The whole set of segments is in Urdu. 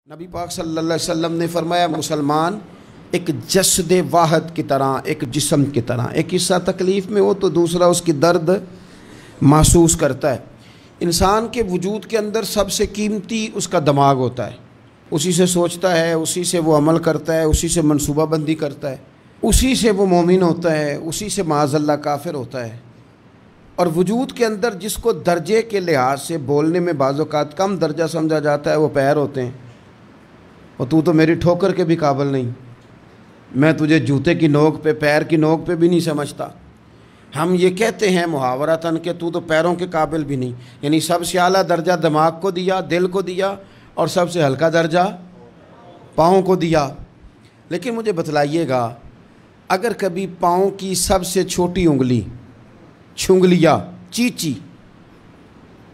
نبی پاک صلی اللہ علیہ وسلم نے فرمایا مسلمان ایک جسد واحد کی طرح، ایک جسم کی طرح، ایک حصہ تکلیف میں ہو تو دوسرا اس کی درد محسوس کرتا ہے۔ انسان کے وجود کے اندر سب سے قیمتی اس کا دماغ ہوتا ہے، اسی سے سوچتا ہے، اسی سے وہ عمل کرتا ہے، اسی سے منصوبہ بندی کرتا ہے، اسی سے وہ مومن ہوتا ہے، اسی سے معاذ اللہ کافر ہوتا ہے۔ اور وجود کے اندر جس کو درجے کے لحاظ سے بولنے میں بعض اوقات کم درجہ سمجھا جاتا ہے وہ پیر ہوتے ہیں۔ اور تو میری ٹھوکر کے بھی قابل نہیں، میں تجھے جوتے کی نوک پہ، پیر کی نوک پہ بھی نہیں سمجھتا۔ ہم یہ کہتے ہیں محاورتاً کہ تو پیروں کے قابل بھی نہیں، یعنی سب سے اعلیٰ درجہ دماغ کو دیا، دل کو دیا، اور سب سے ہلکا درجہ پاؤں کو دیا۔ لیکن مجھے بتلائیے گا، اگر کبھی پاؤں کی سب سے چھوٹی انگلی، چھنگلیا، چیچی،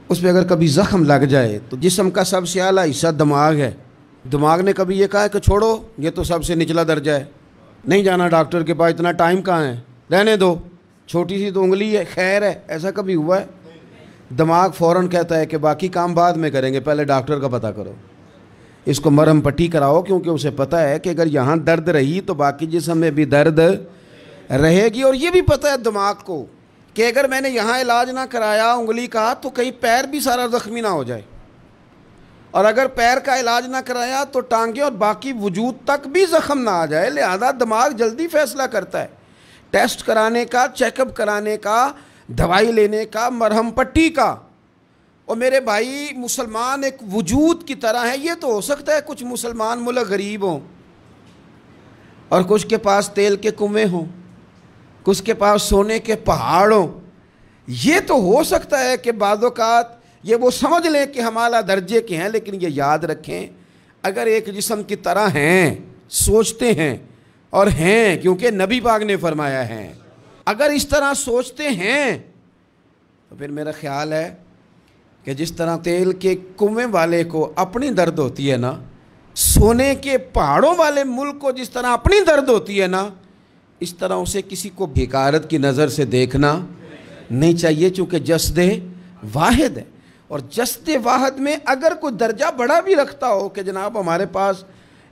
اس پہ اگر کبھی زخم لگ جائے تو جسم کا سب سے اعلیٰ حصہ دماغ ہے، دماغ نے کبھی یہ کہا ہے کہ چھوڑو یہ تو سب سے نچلا درجہ ہے، نہیں جانا ڈاکٹر کے پاس، اتنا ٹائم کہاں ہے، رہنے دو، چھوٹی سی تو انگلی ہے، خیر ہے؟ ایسا کبھی ہوا ہے؟ دماغ فوراً کہتا ہے کہ باقی کام بعد میں کریں گے، پہلے ڈاکٹر کا پتہ کرو، اس کو مرہم پٹی کراؤ، کیونکہ اسے پتہ ہے کہ اگر یہاں درد رہی تو باقی جسم میں بھی درد رہے گی۔ اور یہ بھی پتہ ہے دماغ کو کہ اگر میں نے یہاں علاج نہ کرایا انگلی کا تو کہیں پیر بھی سارا زخمی نہ ہو جائے، اور اگر پیر کا علاج نہ کرایا تو ٹانگیں اور باقی وجود تک بھی زخم نہ آ جائے۔ لہذا دماغ جلدی فیصلہ کرتا ہے، ٹیسٹ کرانے کا، چیک اپ کرانے کا، دوائی لینے کا، مرہم پٹی کا۔ اور میرے بھائی مسلمان ایک وجود کی طرح ہے۔ یہ تو ہو سکتا ہے کچھ مسلمان ملک غریب ہوں اور کچھ کے پاس تیل کے کنویں ہوں، کچھ کے پاس سونے کے پہاڑ ہوں، یہ تو ہو سکتا ہے کہ بعض اوقات یہ وہ سمجھ لیں کہ ہم اعلیٰ درجے کے ہیں، لیکن یہ یاد رکھیں اگر ایک جسم کی طرح ہیں، سوچتے ہیں اور ہیں، کیونکہ نبی پاک نے فرمایا ہے، اگر اس طرح سوچتے ہیں تو پھر میرا خیال ہے کہ جس طرح تیل کے کنویں والے کو اپنی درد ہوتی ہے نا، سونے کے پہاڑوں والے ملک کو جس طرح اپنی درد ہوتی ہے نا، اس طرح اسے کسی کو حقارت کی نظر سے دیکھنا نہیں چاہیے، چونکہ جسد واحد ہے۔ اور جسد واحد میں اگر کوئی درجہ بڑا بھی رکھتا ہو کہ جناب ہمارے پاس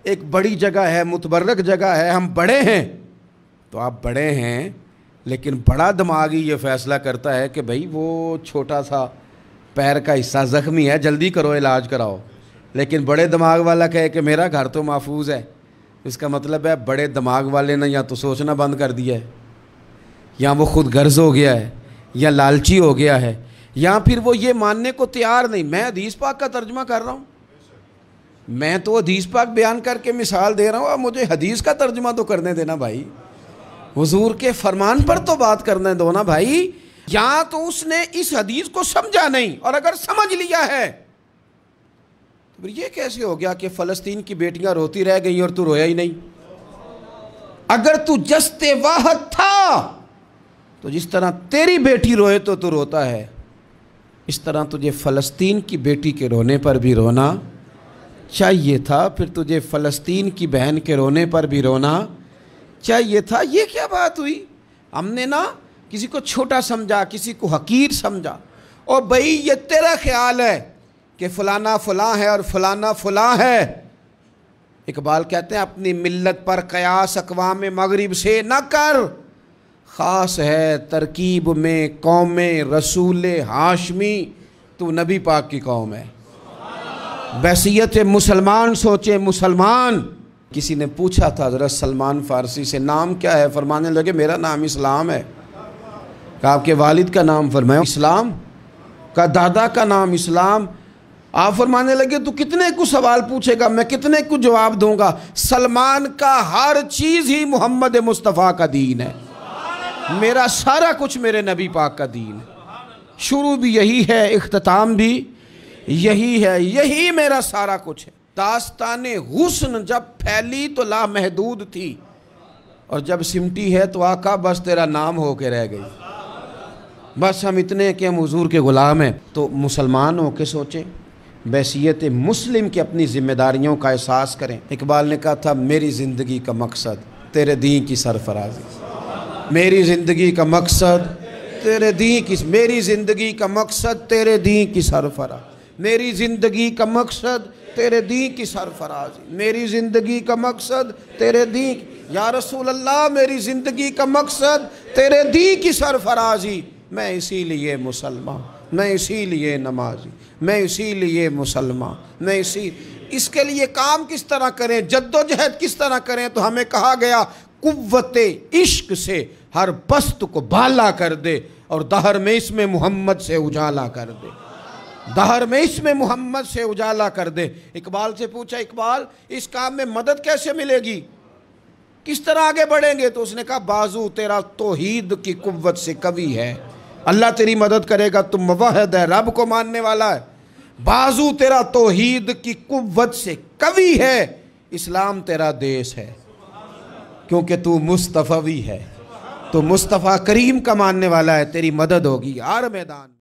ایک بڑی جگہ ہے، متبرک جگہ ہے، ہم بڑے ہیں، تو آپ بڑے ہیں، لیکن بڑا دماغ ہی یہ فیصلہ کرتا ہے کہ بھائی وہ چھوٹا سا پیر کا حصہ زخمی ہے، جلدی کرو، علاج کراؤ۔ لیکن بڑے دماغ والا کہے کہ میرا گھر تو محفوظ ہے، اس کا مطلب ہے بڑے دماغ والے نے یا تو سوچنا بند کر دیا ہے، یا وہ خود غرض ہو گیا ہے، یا لالچی ہو گیا ہے، یا پھر وہ یہ ماننے کو تیار نہیں۔ میں حدیث پاک کا ترجمہ کر رہا ہوں، میں تو حدیث پاک بیان کر کے مثال دے رہا ہوں، اب مجھے حدیث کا ترجمہ تو کرنے دینا بھائی، حضور کے فرمان پر تو بات کرنے دو نا بھائی۔ یا تو اس نے اس حدیث کو سمجھا نہیں، اور اگر سمجھ لیا ہے تو پھر یہ کیسے ہو گیا کہ فلسطین کی بیٹیاں روتی رہ گئیں اور تو رویا ہی نہیں؟ اگر تو جسد واحد تھا تو جس طرح تیری بیٹی روئے تو روتا ہے، اس طرح تجھے فلسطین کی بیٹی کے رونے پر بھی رونا چاہیے تھا، پھر تجھے فلسطین کی بہن کے رونے پر بھی رونا چاہیے تھا۔ یہ کیا بات ہوئی؟ ہم نے نا کسی کو چھوٹا سمجھا، کسی کو حقیر سمجھا، اور بھئی یہ تیرا خیال ہے کہ فلانا فلاں ہے اور فلانا فلاں ہے۔ اقبال کہتے ہیں اپنی ملت پر قیاس اقوام مغرب سے نہ کر، خاص ہے ترکیب میں قوم رسول ہاشمی، تو نبی پاک کی قوم ہے۔ بحثیت مسلمان سوچے مسلمان۔ کسی نے پوچھا تھا حضرت سلمان فارسی سے نام کیا ہے، فرمانے لگے میرا نام اسلام ہے۔ کہا آپ کے والد کا نام؟ فرمایا اسلام۔ کہا دادا کا نام اسلام۔ آپ فرمانے لگے تو کتنے کو سوال پوچھے گا، میں کتنے کو جواب دوں گا؟ سلمان کا ہر چیز ہی محمد مصطفیٰ کا دین ہے، میرا سارا کچھ میرے نبی پاک کا دین ہے، شروع بھی یہی ہے، اختتام بھی یہی ہے، یہی میرا سارا کچھ ہے۔ داستان حسن جب پھیلی تو لامحدود تھی، اور جب سمٹی ہے تو آقا بس تیرا نام ہو کے رہ گئی۔ بس ہم اتنے کہ ہم حضور کے غلام ہیں۔ تو مسلمان ہو کے سوچیں، بحیثیت مسلم کی اپنی ذمہ داریوں کا احساس کریں۔ اقبال نے کہا تھا میری زندگی کا مقصد تیرے دین کی سرفرازی، میری زندگی کا مقصد تیرے دین کی، میری زندگی کا مقصد تیرے دین کی سرفراز، میری زندگی کا مقصد تیرے دین کی سرفرازی، میری زندگی کا مقصد تیرے دین، یا رسول اللہ میری زندگی کا مقصد تیرے دین کی سرفرازی، میں اسی لیے مسلمان، میں اسی لیے نمازی، میں اسی لیے مسلمان، میں اس کے لیے کام کس طرح کریں، جد و جہد کس طرح کریں؟ تو ہمیں کہا گیا قوت عشق سے ہر پست کو بالا کر دے اور دہر میں اسم محمد سے اجالا کر دے، دہر میں اسم محمد سے اجالا کر دے۔ اقبال سے پوچھا، اقبال اس کام میں مدد کیسے ملے گی، کس طرح آگے بڑھیں گے؟ تو اس نے کہا بازو تیرا توحید کی قوت سے قوی ہے، اللہ تیری مدد کرے گا، تم موحد ہے، رب کو ماننے والا ہے، بازو تیرا توحید کی قوت سے قوی ہے، اسلام تیرا دیس ہے، کیونکہ تو مصطفی ہے، تو مصطفیٰ کریم کا ماننے والا ہے، تیری مدد ہوگی ہر میدان۔